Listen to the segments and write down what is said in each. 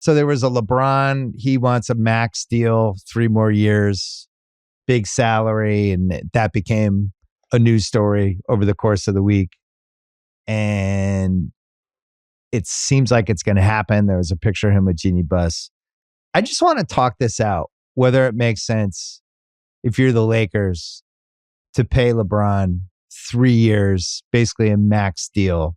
So there was a LeBron, he wants a max deal, 3 more years, big salary, and that became a news story over the course of the week. And it seems like it's going to happen. There was a picture of him with Jeannie Buss. I just want to talk this out, whether it makes sense if you're the Lakers to pay LeBron 3 years, basically a max deal.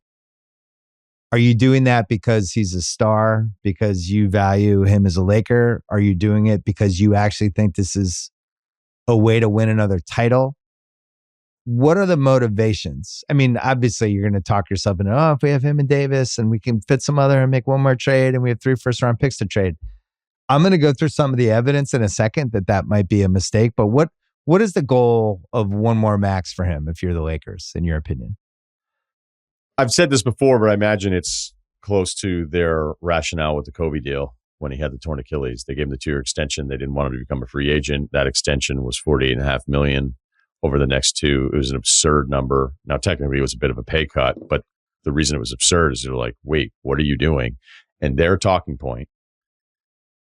Are you doing that because he's a star, because you value him as a Laker? Are you doing it because you actually think this is a way to win another title? What are the motivations? I mean, obviously you're going to talk yourself into, if we have him and Davis and we can fit some other and make one more trade and we have 3 first-round picks to trade. I'm going to go through some of the evidence in a second that might be a mistake, but what is the goal of one more max for him if you're the Lakers, in your opinion? I've said this before, but I imagine it's close to their rationale with the Kobe deal when he had the torn Achilles. They gave him the 2-year extension. They didn't want him to become a free agent. That extension was $48.5 million over the next 2. It was an absurd number. Now, technically, it was a bit of a pay cut, but the reason it was absurd is they're like, wait, what are you doing? And their talking point,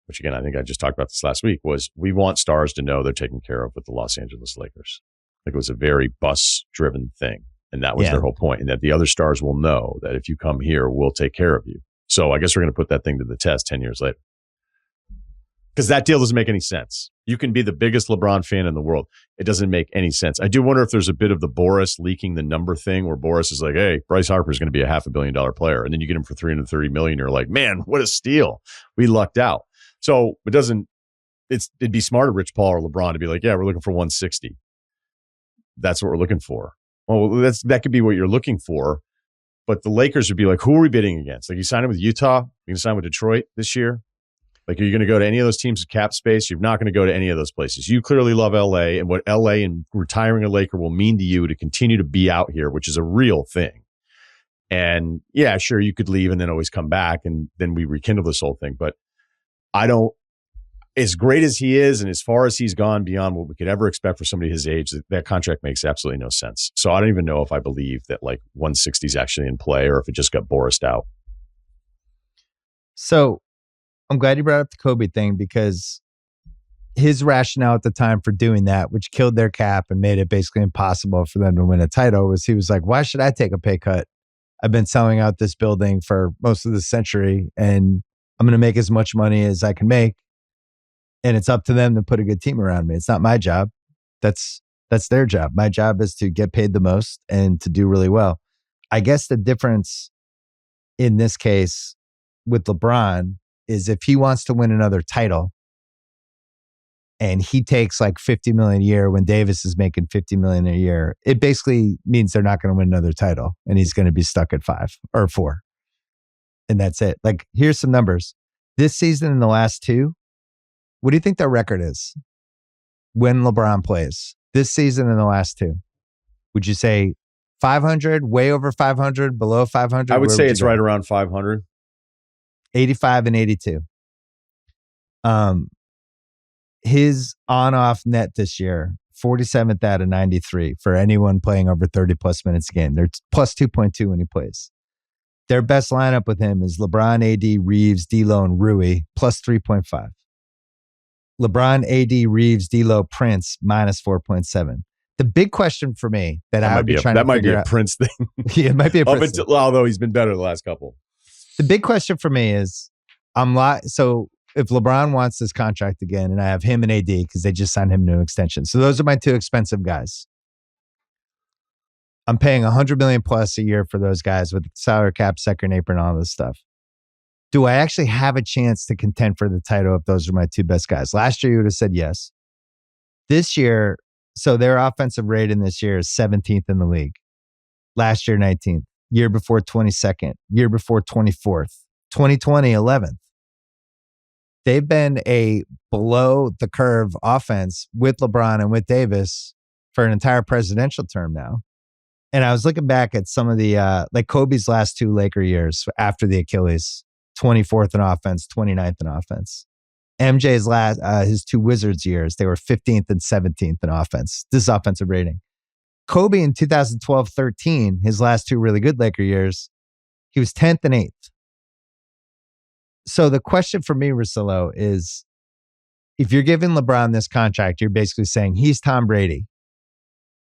which again, I think I just talked about this last week, was we want stars to know they're taken care of with the Los Angeles Lakers. Like, it was a very bus-driven thing. And that was their whole point. And that the other stars will know that if you come here, we'll take care of you. So I guess we're going to put that thing to the test 10 years later. Because that deal doesn't make any sense. You can be the biggest LeBron fan in the world. It doesn't make any sense. I do wonder if there's a bit of the Boris leaking the number thing where Boris is like, hey, Bryce Harper is going to be a $500 million player. And then you get him for $330 million. You're like, man, what a steal. We lucked out. So it'd be smarter, Rich Paul or LeBron, to be like, yeah, we're looking for 160. That's what we're looking for. Well, that could be what you're looking for, but the Lakers would be like, who are we bidding against? Like, you sign with Utah, you can sign with Detroit this year. Like, are you going to go to any of those teams with cap space? You're not going to go to any of those places. You clearly love LA, and what LA and retiring a Laker will mean to you to continue to be out here, which is a real thing. And yeah, sure, you could leave and then always come back, and then we rekindle this whole thing. But as great as he is and as far as he's gone beyond what we could ever expect for somebody his age, that contract makes absolutely no sense. So I don't even know if I believe that like 160 is actually in play or if it just got Borised out. So I'm glad you brought up the Kobe thing, because his rationale at the time for doing that, which killed their cap and made it basically impossible for them to win a title, was he was like, why should I take a pay cut? I've been selling out this building for most of the century and I'm going to make as much money as I can make. And it's up to them to put a good team around me. It's not my job. That's their job. My job is to get paid the most and to do really well. I guess the difference in this case with LeBron is if he wants to win another title and he takes like $50 million a year when Davis is making $50 million a year, it basically means they're not going to win another title and he's going to be stuck at 5 or 4. And that's it. Like, here's some numbers. This season and the last 2, what do you think their record is when LeBron plays? This season and the last 2. Would you say 500, way over 500, below 500? I would say it's right around 500. 85 and 82. His on-off net this year, 47th out of 93 for anyone playing over 30 plus minutes a game. They're plus 2.2 when he plays. Their best lineup with him is LeBron, AD, Reeves, D'Lo, and Rui, plus 3.5. LeBron, AD, Reeves, D'Lo, Prince, minus 4.7. The big question for me that I would be trying to figure out. That might be a Prince thing. Yeah, it might be a Prince thing. Although he's been better the last couple. The big question for me is, so if LeBron wants this contract again, and I have him and AD because they just signed him to an extension. So those are my 2 expensive guys. I'm paying $100 million plus a year for those guys with salary cap, second apron, all this stuff. Do I actually have a chance to contend for the title if those are my 2 best guys? Last year, you would have said yes. This year, so their offensive rating this year is 17th in the league. Last year, 19th. Year before, 22nd. Year before, 24th. 2020, 11th. They've been a below the curve offense with LeBron and with Davis for an entire presidential term now. And I was looking back at some of the, like Kobe's last 2 Laker years after the Achilles. 24th in offense, 29th in offense. MJ's his 2 Wizards years, they were 15th and 17th in offense. This is offensive rating. Kobe in 2012-13, his last 2 really good Laker years, he was 10th and 8th. So the question for me, Russillo, is if you're giving LeBron this contract, you're basically saying he's Tom Brady.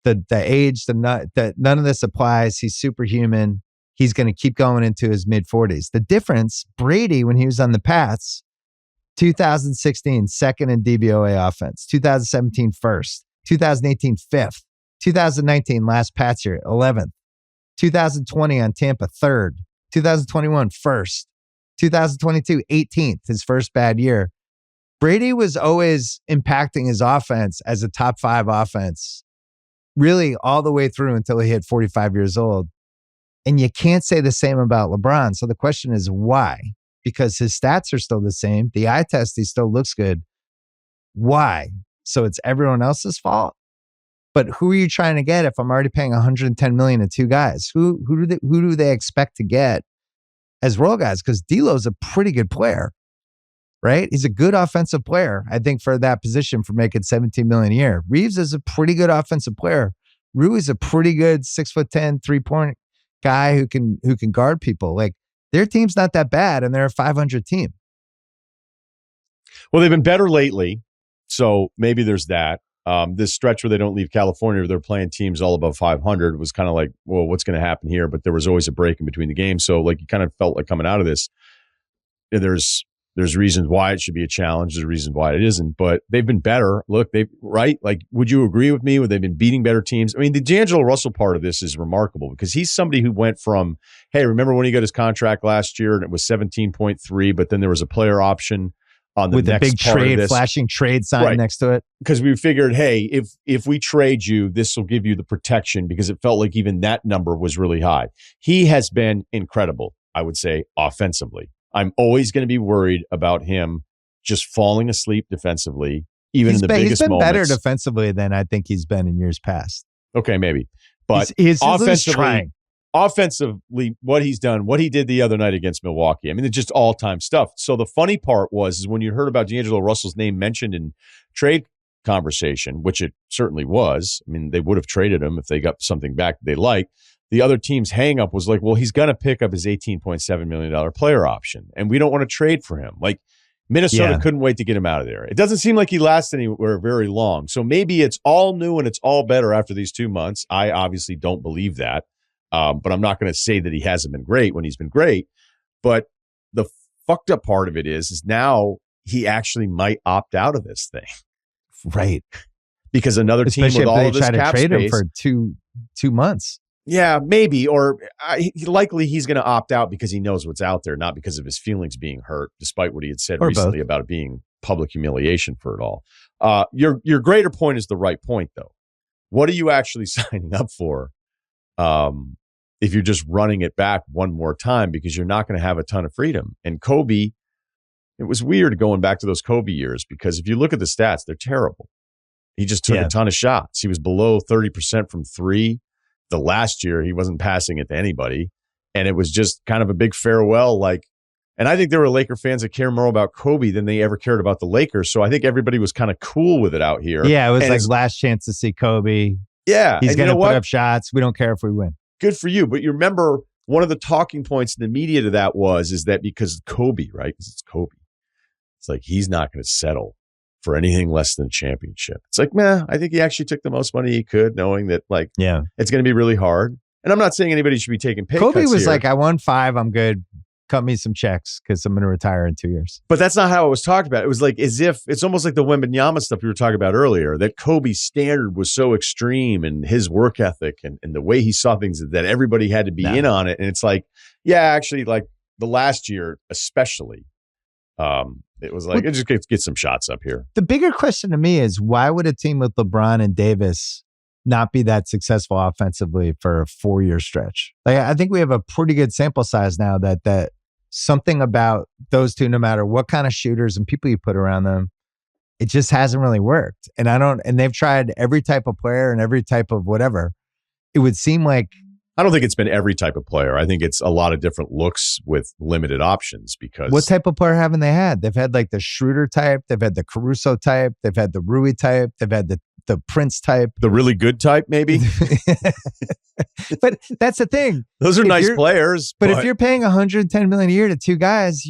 The age, none of this applies. He's superhuman. He's going to keep going into his mid-40s. The difference, Brady, when he was on the Pats, 2016, second in DVOA offense, 2017, first, 2018, fifth, 2019, last Pats year, 11th, 2020 on Tampa, third, 2021, first, 2022, 18th, his first bad year. Brady was always impacting his offense as a top 5 offense, really all the way through until he hit 45 years old. And you can't say the same about LeBron. So the question is why? Because his stats are still the same. The eye test, he still looks good. Why? So it's everyone else's fault? But who are you trying to get if I'm already paying $110 million to 2 guys? Who do they expect to get as role guys? Because D'Lo's a pretty good player, right? He's a good offensive player, I think, for that position for making $17 million a year. Reeves is a pretty good offensive player. Rui is a pretty good 6'10", 3-point guy who can guard people. Like, their team's not that bad, and they're a 500 team. Well, they've been better lately, so maybe there's that. This stretch where they don't leave California, where they're playing teams all above 500, was kind of like, well, what's going to happen here? But there was always a break in between the games, so like you kind of felt like coming out of this, there's reasons why it should be a challenge. There's reasons why it isn't, but they've been better. Look, like, would you agree with me? Where they've been beating better teams? I mean, the D'Angelo Russell part of this is remarkable because he's somebody who went from, hey, remember when he got his contract last year and it was 17.3, but then there was a player option on the with next the big part trade, of this. flashing trade sign next to it. Because we figured, hey, if we trade you, this will give you the protection because it felt like even that number was really high. He has been incredible, I would say, offensively. I'm always going to be worried about him just falling asleep defensively, even in the biggest moments. He's been better defensively than I think he's been in years past. Okay, maybe. But he's trying. Offensively, what he's done, what he did the other night against Milwaukee, I mean, it's just all-time stuff. So the funny part is when you heard about D'Angelo Russell's name mentioned in trade conversation, which it certainly was. I mean, they would have traded him if they got something back they liked. The other team's hang-up was like, well, he's going to pick up his $18.7 million player option, and we don't want to trade for him. Like, Minnesota couldn't wait to get him out of there. It doesn't seem like he lasts anywhere very long. So maybe it's all new and it's all better after these 2 months. I obviously don't believe that. But I'm not going to say that he hasn't been great when he's been great. But the fucked up part of it is now he actually might opt out of this thing. Right. Because another team with all of this cap to trade space. him for two months. Yeah, maybe. Or likely he's going to opt out because he knows what's out there, not because of his feelings being hurt, despite what he had said recently about it being public humiliation for it all. Your greater point is the right point, though. What are you actually signing up for if you're just running it back one more time? Because you're not going to have a ton of freedom. And Kobe, it was weird going back to those Kobe years because if you look at the stats, they're terrible. He just took a ton of shots. He was below 30% from 3. The last year, he wasn't passing it to anybody. And it was just kind of a big farewell. And I think there were Laker fans that care more about Kobe than they ever cared about the Lakers. So I think everybody was kind of cool with it out here. Yeah, it was like last chance to see Kobe. Yeah. He's going to put up shots. We don't care if we win. Good for you. But you remember one of the talking points in the media to that is that because Kobe, right? Because it's Kobe. It's like he's not going to settle for anything less than a championship. It's like, I think he actually took the most money he could, knowing that it's going to be really hard. And I'm not saying anybody should be taking pay cuts. Kobe was here. like, I won 5, I'm good. Cut me some checks because I'm going to retire in 2 years. But that's not how it was talked about. It was like as if it's almost like the Wembanyama stuff we were talking about earlier, that Kobe's standard was so extreme and his work ethic and the way he saw things that everybody had to be in on it. And it's like, actually, like the last year especially, it was like, it just get some shots up here. The bigger question to me is why would a team with LeBron and Davis not be that successful offensively for a 4-year stretch? Like, I think we have a pretty good sample size now that something about those two, no matter what kind of shooters and people you put around them, it just hasn't really worked. And they've tried every type of player and every type of whatever. It would seem like, I don't think it's been every type of player. I think it's a lot of different looks with limited options because... What type of player haven't they had? They've had like the Schroeder type. They've had the Caruso type. They've had the Rui type. They've had the Prince type. The really good type, maybe? But that's the thing. Those are nice players. But if you're paying $110 million a year to 2 guys,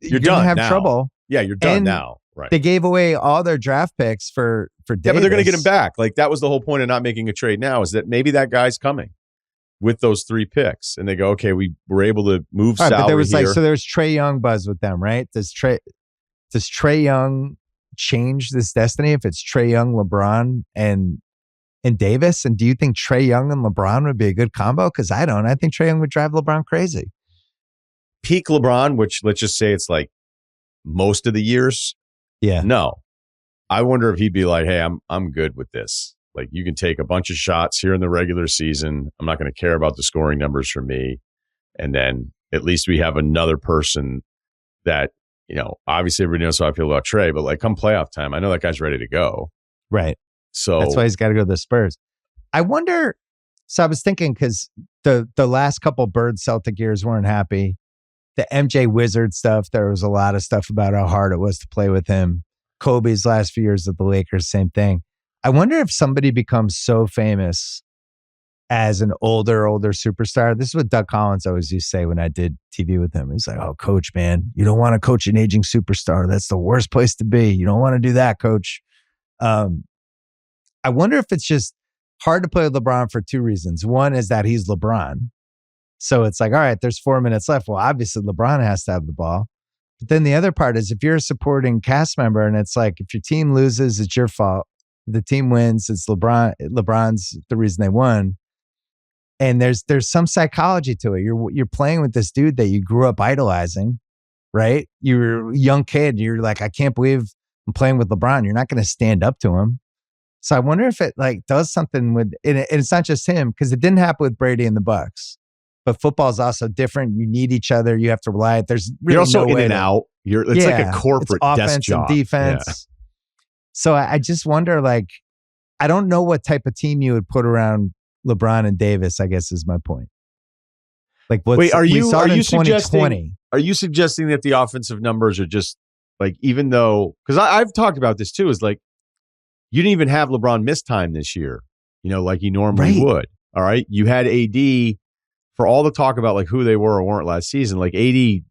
you're done gonna have now. trouble. Yeah, you're done And now. Right. They gave away all their draft picks for Davis. Yeah, but they're going to get him back. Like, that was the whole point of not making a trade now, is that maybe that guy's coming with those 3 picks, and they go, okay, we were able to move salary but there was here. so there was Trae Young buzz with them, right? Does Trae Young change this destiny if it's Trae Young, LeBron, and Davis? And do you think Trae Young and LeBron would be a good combo? Because I don't. I think Trae Young would drive LeBron crazy. Peak LeBron, which let's just say it's like most of the years. Yeah. No. I wonder if he'd be like, hey, I'm good with this. Like, you can take a bunch of shots here in the regular season. I'm not going to care about the scoring numbers for me. And then at least we have another person that, obviously everybody knows how I feel about Trae, but like, come playoff time, I know that guy's ready to go. Right. So that's why he's got to go to the Spurs. I wonder. So I was thinking, because the last couple Bird Celtic years weren't happy. The MJ Wizard stuff, there was a lot of stuff about how hard it was to play with him. Kobe's last few years at the Lakers, same thing. I wonder if somebody becomes so famous as an older superstar. This is what Doug Collins always used to say when I did TV with him. He's like, oh, coach, man, you don't want to coach an aging superstar. That's the worst place to be. You don't want to do that, coach. I wonder if it's just hard to play with LeBron for 2 reasons. One is that he's LeBron. So it's like, all right, there's 4 minutes left. Well, obviously LeBron has to have the ball. But then the other part is, if you're a supporting cast member, and it's like, if your team loses, it's your fault. If the team wins, it's LeBron's the reason they won. And there's some psychology to it. You're playing with this dude that you grew up idolizing, right? You're a young kid. You're like, I can't believe I'm playing with LeBron. You're not going to stand up to him. So I wonder if it like does something with, and it's not just him, because it didn't happen with Brady and the Bucks. But football is also different. You need each other. You have to rely. There's really you're also no in and out. It's like a corporate desk job. And defense. Yeah. So I just wonder, like, I don't know what type of team you would put around LeBron and Davis, I guess is my point. Like, wait, are you suggesting that the offensive numbers are just like, even though, because I've talked about this too, is like, you didn't even have LeBron miss time this year, like you normally would. All right. You had AD, for all the talk about like who they were or weren't last season, like AD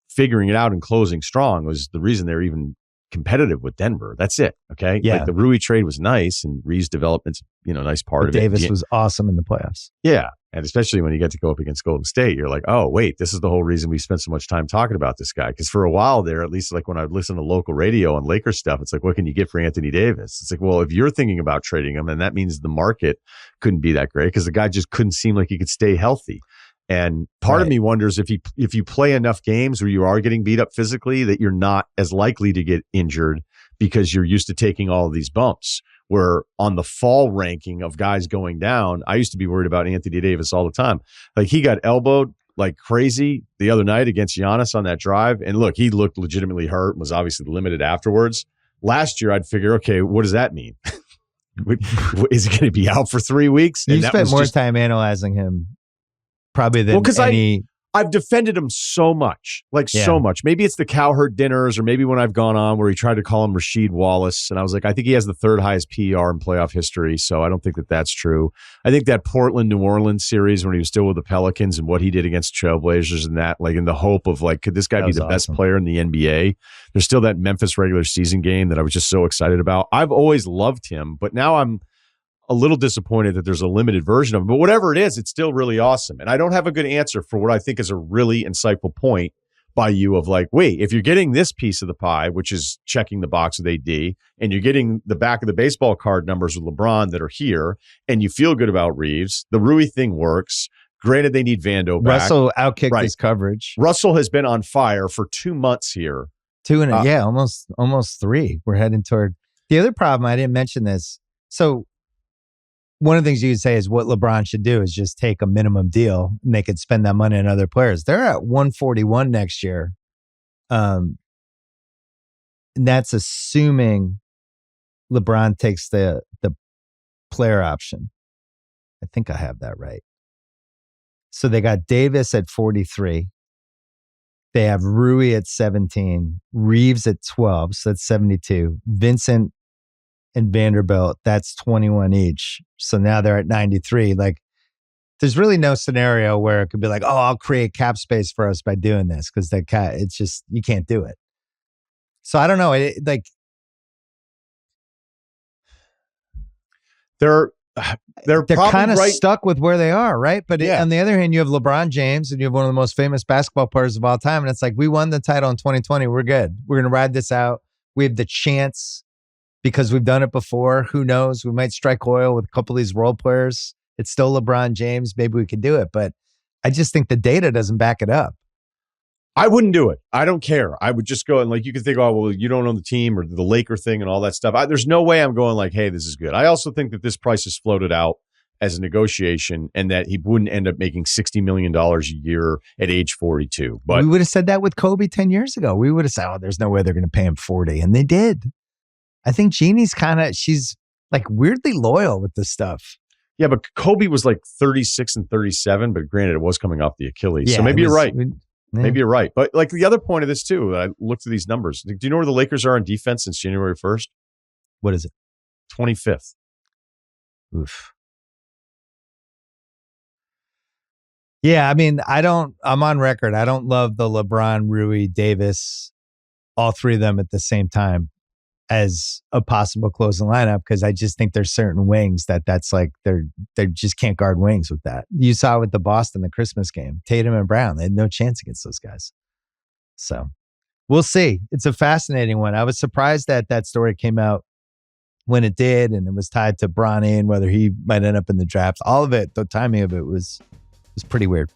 figuring it out and closing strong was the reason they're even competitive with Denver. That's it. Okay. Yeah. Like, the Rui trade was nice, and Reeves development's, nice part of it. Davis was awesome in the playoffs. Yeah. And especially when you get to go up against Golden State, you're like, oh, wait, this is the whole reason we spent so much time talking about this guy. Because for a while there, at least like when I would listen to local radio on Lakers stuff, it's like, what can you get for Anthony Davis? It's like, well, if you're thinking about trading him, then that means the market couldn't be that great, because the guy just couldn't seem like he could stay healthy. And part of me wonders if you play enough games where you are getting beat up physically, that you're not as likely to get injured, because you're used to taking all of these bumps. Where on the fall ranking of guys going down, I used to be worried about Anthony Davis all the time. Like, he got elbowed like crazy the other night against Giannis on that drive. And look, he looked legitimately hurt and was obviously limited afterwards. Last year, I'd figure, okay, what does that mean? Is he going to be out for 3 weeks? You spent more time analyzing him probably than any. I've defended him so much, so much. Maybe it's the Cowherd dinners, or maybe when I've gone on where he tried to call him Rasheed Wallace. And I was like, I think he has the 3rd highest PER in playoff history. So I don't think that that's true. I think that Portland-New Orleans series when he was still with the Pelicans and what he did against Trailblazers and that, like, in the hope of like, could this guy be the best player in the NBA? There's still that Memphis regular season game that I was just so excited about. I've always loved him, but now I'm a little disappointed that there's a limited version of him, but whatever it is, it's still really awesome. And I don't have a good answer for what I think is a really insightful point by you of like, wait, if you're getting this piece of the pie, which is checking the box with AD, and you're getting the back of the baseball card numbers with LeBron that are here, and you feel good about Reeves, the Rui thing works. Granted, they need Vando back. Russell outkicked his coverage. Russell has been on fire for 2 months here. Almost 3. We're heading toward the other problem. I didn't mention this. So one of the things you could say is what LeBron should do is just take a minimum deal and they could spend that money on other players. They're at 141 next year. And that's assuming LeBron takes the player option. I think I have that right. So they got Davis at 43. They have Rui at 17, Reeves at 12, so that's 72. Vincent and Vanderbilt, that's 21 each. So now they're at 93. Like, There's really no scenario where it could be like, oh, I'll create cap space for us by doing this because it's just you can't do it. So I don't know. They're kind of right. stuck with where they are, right? But on the other hand, you have LeBron James and you have one of the most famous basketball players of all time. And it's like, we won the title in 2020. We're good. We're going to ride this out. We have the chance because we've done it before. Who knows? We might strike oil with a couple of these role players. It's still LeBron James. Maybe we could do it. But I just think the data doesn't back it up. I wouldn't do it. I don't care. I would just go and like, you could think, oh, well, you don't own the team or the Laker thing and all that stuff. There's no way I'm going like, hey, this is good. I also think that this price is floated out as a negotiation and that he wouldn't end up making $60 million a year at age 42. But we would have said that with Kobe 10 years ago. We would have said, oh, there's no way they're going to pay him 40. And they did. I think Jeannie's she's like weirdly loyal with this stuff. Yeah, but Kobe was like 36 and 37, but granted, it was coming off the Achilles. Yeah, so maybe you're right. Maybe you're right. But like the other point of this too, I looked at these numbers. Do you know where the Lakers are on defense since January 1st? What is it? 25th. Oof. Yeah, I mean, I'm on record. I don't love the LeBron, Rui, Davis, all three of them at the same time as a possible closing lineup because I just think there's certain wings that's like they just can't guard wings with that. You saw it with the Boston, the Christmas game, Tatum and Brown. They had no chance against those guys. So we'll see. It's a fascinating one. I was surprised that story came out when it did, and it was tied to Bronny and whether he might end up in the draft. All of it, the timing of it was pretty weird.